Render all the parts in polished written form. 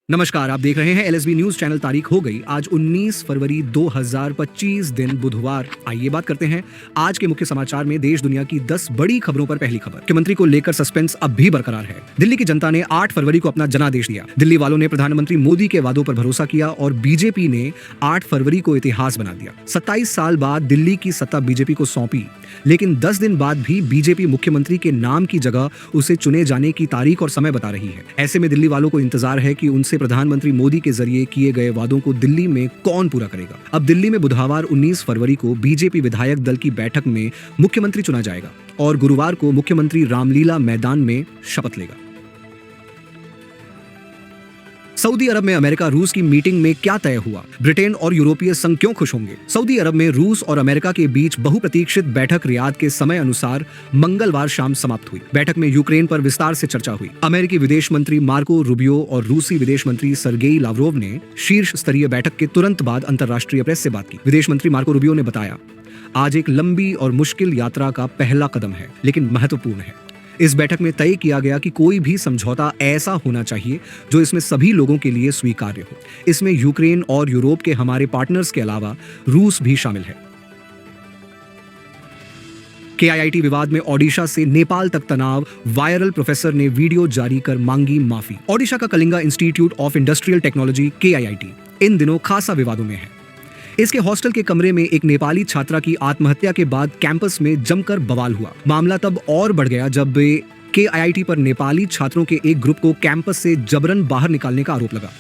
नमस्कार, आप देख रहे हैं एलएसबी न्यूज चैनल। तारीख हो गई आज 19 फरवरी 2025 दिन बुधवार। आइए बात करते हैं आज के मुख्य समाचार में देश दुनिया की 10 बड़ी खबरों पर। पहली खबर, मुख्यमंत्री को लेकर सस्पेंस अब भी बरकरार है। दिल्ली की जनता ने 8 फरवरी को अपना जनादेश दिया। दिल्ली वालों ने प्रधानमंत्री मोदी के वादों पर भरोसा किया और बीजेपी ने 8 फरवरी को इतिहास बना दिया। 27 साल बाद दिल्ली की सत्ता बीजेपी को सौंपी, लेकिन 10 दिन बाद भी बीजेपी मुख्यमंत्री के नाम की जगह उसे चुने जाने की तारीख और समय बता रही है। ऐसे में दिल्ली वालों को इंतजार है कि उनसे प्रधानमंत्री मोदी के जरिए किए गए वादों को दिल्ली में कौन पूरा करेगा। अब दिल्ली में बुधवार 19 फरवरी को बीजेपी विधायक दल की बैठक में मुख्यमंत्री चुना जाएगा और गुरुवार को मुख्यमंत्री रामलीला मैदान में शपथ लेगा। सऊदी अरब में अमेरिका रूस की मीटिंग में क्या तय हुआ? ब्रिटेन और यूरोपीय संघ क्यों खुश होंगे? सऊदी अरब में रूस और अमेरिका के बीच बहुप्रतीक्षित बैठक रियाद के समय अनुसार मंगलवार शाम समाप्त हुई। बैठक में यूक्रेन पर विस्तार से चर्चा हुई। अमेरिकी विदेश मंत्री मार्को रूबियो और रूसी विदेश मंत्री सर्गेई लावरोव ने शीर्ष स्तरीय बैठक के तुरंत बाद अंतर्राष्ट्रीय प्रेस से बात की। विदेश मंत्री मार्को रूबियो ने बताया, आज एक लंबी और मुश्किल यात्रा का पहला कदम है, लेकिन महत्वपूर्ण है। इस बैठक में तय किया गया कि कोई भी समझौता ऐसा होना चाहिए जो इसमें सभी लोगों के लिए स्वीकार्य हो। इसमें यूक्रेन और यूरोप के हमारे पार्टनर्स के अलावा रूस भी शामिल है। KIIT विवाद में ओडिशा से नेपाल तक तनाव, वायरल प्रोफेसर ने वीडियो जारी कर मांगी माफी। ओडिशा का Kalinga institute of industrial technology KIIT इन दिनों खासा विवादों में है। इसके हॉस्टल के कमरे में एक नेपाली छात्रा की आत्महत्या के बाद कैंपस में जमकर बवाल हुआ। मामला तब और बढ़ गया जब KIIT पर नेपाली छात्रों के एक ग्रुप को कैंपस से जबरन बाहर निकालने का आरोप लगा।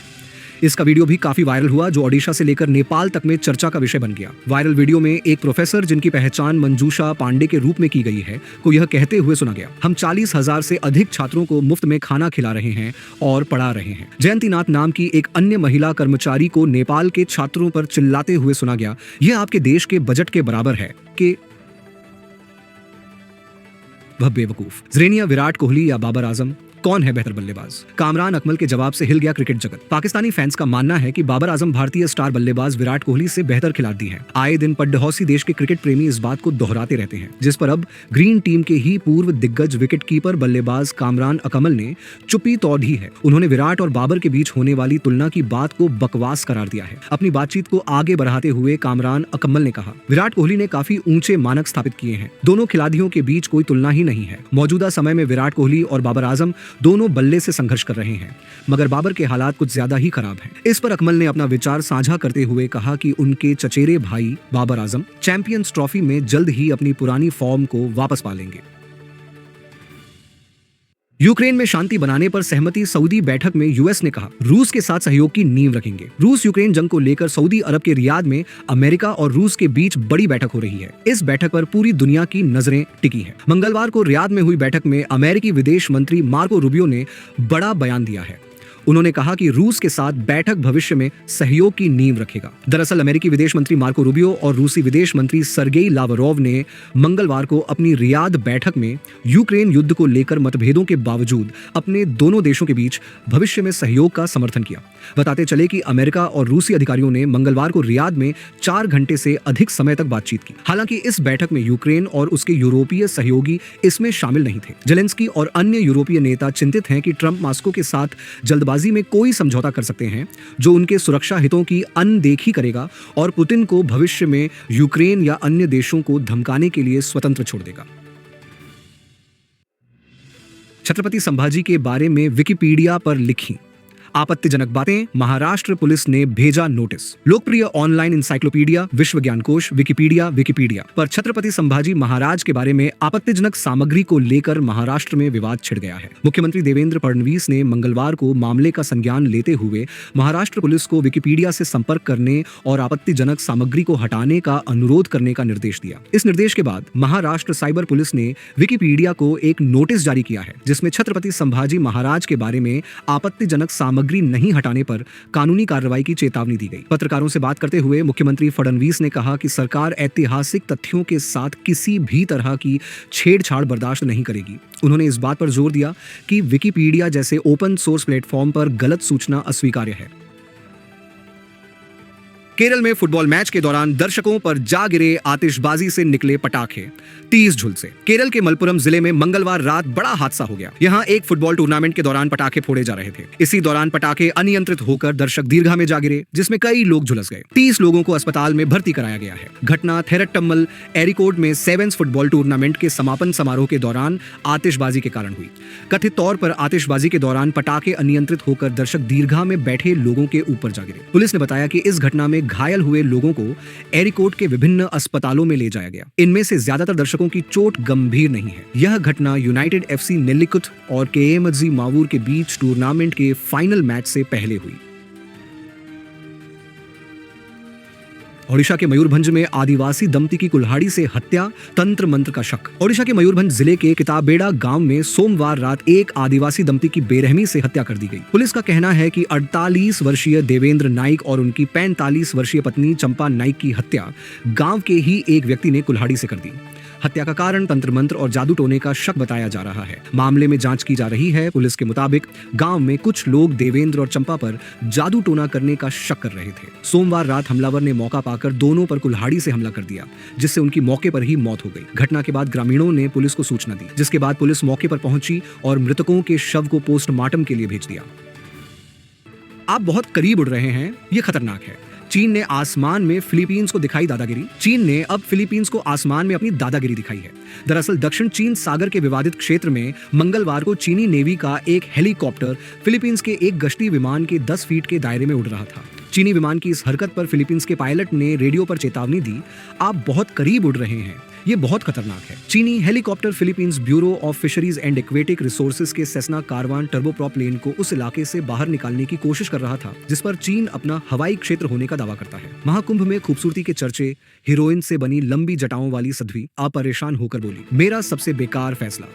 इसका वीडियो भी काफी वायरल हुआ, जो ओडिशा से लेकर नेपाल तक में चर्चा का विषय बन गया। वायरल वीडियो में एक प्रोफेसर, जिनकी पहचान मंजूषा पांडे के रूप में की गई है, को यह कहते हुए सुना गया, हम 40,000 से अधिक छात्रों को मुफ्त में खाना खिला रहे हैं और पढ़ा रहे हैं। जयंती नाथ नाम की एक अन्य महिला कर्मचारी को नेपाल के छात्रों पर चिल्लाते हुए सुना गया, यह आपके देश के बजट के बराबर है कि वह बेवकूफ। ज़रेनिया विराट कोहली या बाबर आजम, कौन है बेहतर बल्लेबाज? कामरान अकमल के जवाब से हिल गया क्रिकेट जगत। पाकिस्तानी फैंस का मानना है कि बाबर आजम भारतीय स्टार बल्लेबाज विराट कोहली से बेहतर खिलाड़ी हैं। आए दिन पड्डहौसी देश के क्रिकेट प्रेमी इस बात को दोहराते रहते हैं, जिस पर अब ग्रीन टीम के ही पूर्व दिग्गज विकेट कीपर बल्लेबाज कामरान अकमल ने चुप्पी तोड़ दी है। उन्होंने विराट और बाबर के बीच होने वाली तुलना की बात को बकवास करार दिया है। अपनी बातचीत को आगे बढ़ाते हुए कामरान अकमल ने कहा, विराट कोहली ने काफी ऊंचे मानक स्थापित किए हैं। दोनों खिलाड़ियों के बीच कोई तुलना ही नहीं है। मौजूदा समय में विराट कोहली और बाबर आजम दोनों बल्ले से संघर्ष कर रहे हैं, मगर बाबर के हालात कुछ ज्यादा ही खराब हैं। इस पर अकमल ने अपना विचार साझा करते हुए कहा कि उनके चचेरे भाई बाबर आजम चैंपियंस ट्रॉफी में जल्द ही अपनी पुरानी फॉर्म को वापस पा लेंगे। यूक्रेन में शांति बनाने पर सहमति। सऊदी बैठक में यूएस ने कहा, रूस के साथ सहयोग की नींव रखेंगे। रूस यूक्रेन जंग को लेकर सऊदी अरब के रियाद में अमेरिका और रूस के बीच बड़ी बैठक हो रही है। इस बैठक पर पूरी दुनिया की नजरें टिकी हैं। मंगलवार को रियाद में हुई बैठक में अमेरिकी विदेश मंत्री मार्को रूबियो ने बड़ा बयान दिया है। उन्होंने कहा कि रूस के साथ बैठक भविष्य में सहयोग की नींव रखेगा। दरअसल अमेरिकी विदेश मंत्री मार्को रूबियो और रूसी विदेश मंत्री सर्गेई लावरोव ने मंगलवार को अपनी रियाद बैठक में यूक्रेन युद्ध को लेकर मतभेदों के बावजूद अपने दोनों देशों के बीच भविष्य में सहयोग का समर्थन किया। बताते चले कि अमेरिका और रूसी अधिकारियों ने मंगलवार को रियाद में 4 घंटे से अधिक समय तक बातचीत की। हालांकि इस बैठक में यूक्रेन और उसके यूरोपीय सहयोगी इसमें शामिल नहीं थे। जेलेंस्की और अन्य यूरोपीय नेता चिंतित हैं कि ट्रंप मॉस्को के साथ जल्दबाजी में कोई समझौता कर सकते हैं जो उनके सुरक्षा हितों की अनदेखी करेगा और पुतिन को भविष्य में यूक्रेन या अन्य देशों को धमकाने के लिए स्वतंत्र छोड़ देगा। छत्रपति संभाजी के बारे में विकिपीडिया पर लिखी आपत्तिजनक बातें, महाराष्ट्र पुलिस ने भेजा नोटिस। लोकप्रिय ऑनलाइन इंसाइक्लोपीडिया विश्व ज्ञान कोश विकिपीडिया पर छत्रपति संभाजी महाराज के बारे में आपत्तिजनक सामग्री को लेकर महाराष्ट्र में विवाद छिड़ गया है। मुख्यमंत्री देवेंद्र फडणवीस ने मंगलवार को मामले का संज्ञान लेते हुए महाराष्ट्र पुलिस को विकिपीडिया से संपर्क करने और आपत्तिजनक सामग्री को हटाने का अनुरोध करने का निर्देश दिया। इस निर्देश के बाद महाराष्ट्र साइबर पुलिस ने विकिपीडिया को एक नोटिस जारी किया है, जिसमें छत्रपति संभाजी महाराज के बारे में आपत्तिजनक सामग्री नहीं हटाने पर कानूनी कार्रवाई की चेतावनी दी गई। पत्रकारों से बात करते हुए मुख्यमंत्री फडणवीस ने कहा कि सरकार ऐतिहासिक तथ्यों के साथ किसी भी तरह की छेड़छाड़ बर्दाश्त नहीं करेगी। उन्होंने इस बात पर जोर दिया कि विकिपीडिया जैसे ओपन सोर्स प्लेटफॉर्म पर गलत सूचना अस्वीकार्य है। केरल में फुटबॉल मैच के दौरान दर्शकों पर जा गिरे आतिशबाजी से निकले पटाखे, 30 झुलसे। केरल के मलपुरम जिले में मंगलवार रात बड़ा हादसा हो गया। यहाँ एक फुटबॉल टूर्नामेंट के दौरान पटाखे फोड़े जा रहे थे। इसी दौरान पटाखे अनियंत्रित होकर दर्शक दीर्घा में जा गिरे, जिसमें कई लोग झुलस गए। 30 लोगों को अस्पताल में भर्ती कराया गया है। घटना थेरट्टम्मल एरिकोड में सेवेंस फुटबॉल टूर्नामेंट के समापन समारोह के दौरान आतिशबाजी के कारण हुई। कथित तौर पर आतिशबाजी के दौरान पटाखे अनियंत्रित होकर दर्शक दीर्घा में बैठे लोगों के ऊपर जा गिरे। पुलिस ने बताया कि इस घटना में घायल हुए लोगों को एरिकोड के विभिन्न अस्पतालों में ले जाया गया। इनमें से ज्यादातर दर्शकों की चोट गंभीर नहीं है। यह घटना यूनाइटेड एफसी नेल्लिकुथ और केएमजी मावूर के बीच टूर्नामेंट के फाइनल मैच से पहले हुई। ओडिशा के मयूरभंज में आदिवासी दंपति की कुल्हाड़ी से हत्या, तंत्र मंत्र का शक। ओडिशा के मयूरभंज जिले के किताबेड़ा गांव में सोमवार रात एक आदिवासी दंपति की बेरहमी से हत्या कर दी गई। पुलिस का कहना है कि 48 वर्षीय देवेंद्र नाइक और उनकी 45 वर्षीय पत्नी चंपा नाइक की हत्या गांव के ही एक व्यक्ति ने कुल्हाड़ी से कर दी। हत्या का कारण तंत्र मंत्र और जादू टोने का शक बताया जा रहा है। मामले में जांच की जा रही है। पुलिस के मुताबिक गांव में कुछ लोग देवेंद्र और चंपा पर जादू टोना करने का शक कर रहे थे। सोमवार रात हमलावर ने मौका पाकर दोनों पर कुल्हाड़ी से हमला कर दिया, जिससे उनकी मौके पर ही मौत हो गई। घटना के बाद ग्रामीणों ने पुलिस को सूचना दी, जिसके बाद पुलिस मौके पर पहुंची और मृतकों के शव को पोस्टमार्टम के लिए भेज दिया। आप बहुत करीब उड़ रहे हैं, ये खतरनाक है। चीन ने आसमान में फिलीपींस को दिखाई दादागिरी। चीन ने अब फिलीपींस को आसमान में अपनी दादागिरी दिखाई है। दरअसल दक्षिण चीन सागर के विवादित क्षेत्र में मंगलवार को चीनी नेवी का एक हेलीकॉप्टर फिलीपींस के एक गश्ती विमान के 10 फीट के दायरे में उड़ रहा था। चीनी विमान की इस हरकत पर फिलीपींस के पायलट ने रेडियो पर चेतावनी दी, आप बहुत करीब उड़ रहे हैं, ये बहुत खतरनाक है। चीनी helicopter Philippines bureau of fisheries and aquatic resources के सेस्ना कारवान टर्बोप्रॉप प्लेन को उस इलाके से बाहर निकालने की कोशिश कर रहा था जिस पर चीन अपना हवाई क्षेत्र होने का दावा करता है। महाकुंभ में खूबसूरती के चर्चे, हीरोइन से बनी लंबी जटाओं वाली साध्वी अपरेशान होकर बोली, मेरा सबसे बेकार फैसला।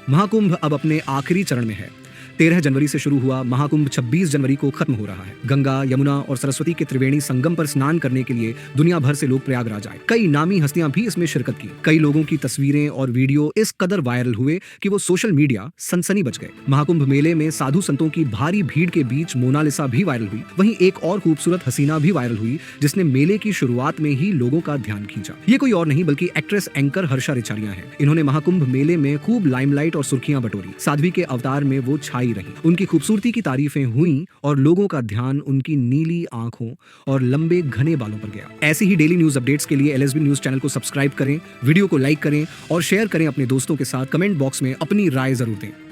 महाकुंभ अब अपने आखिरी चरण में है। 13 जनवरी से शुरू हुआ महाकुंभ 26 जनवरी को खत्म हो रहा है। गंगा, यमुना और सरस्वती के त्रिवेणी संगम पर स्नान करने के लिए दुनिया भर से लोग प्रयागराज आए। कई नामी हस्तियां भी इसमें शिरकत की। कई लोगों की तस्वीरें और वीडियो इस कदर वायरल हुए कि वो सोशल मीडिया सनसनी बच गए। महाकुंभ मेले में साधु संतों की भारी भीड़ के बीच मोनालिसा भी वायरल हुई। वहीं एक और खूबसूरत हसीना भी वायरल हुई जिसने मेले की शुरुआत में ही लोगों का ध्यान खींचा। ये कोई और नहीं बल्कि एक्ट्रेस एंकर हर्षा रिचारिया है। इन्होंने महाकुंभ मेले में खूब लाइमलाइट और सुर्खियां बटोरी। साध्वी के अवतार में वो छाई रही। उनकी खूबसूरती की तारीफें हुई और लोगों का ध्यान उनकी नीली आंखों और लंबे घने बालों पर गया। ऐसी ही डेली न्यूज अपडेट्स के लिए एलएसबी न्यूज चैनल को सब्सक्राइब करें, वीडियो को लाइक करें और शेयर करें अपने दोस्तों के साथ। कमेंट बॉक्स में अपनी राय जरूर दें।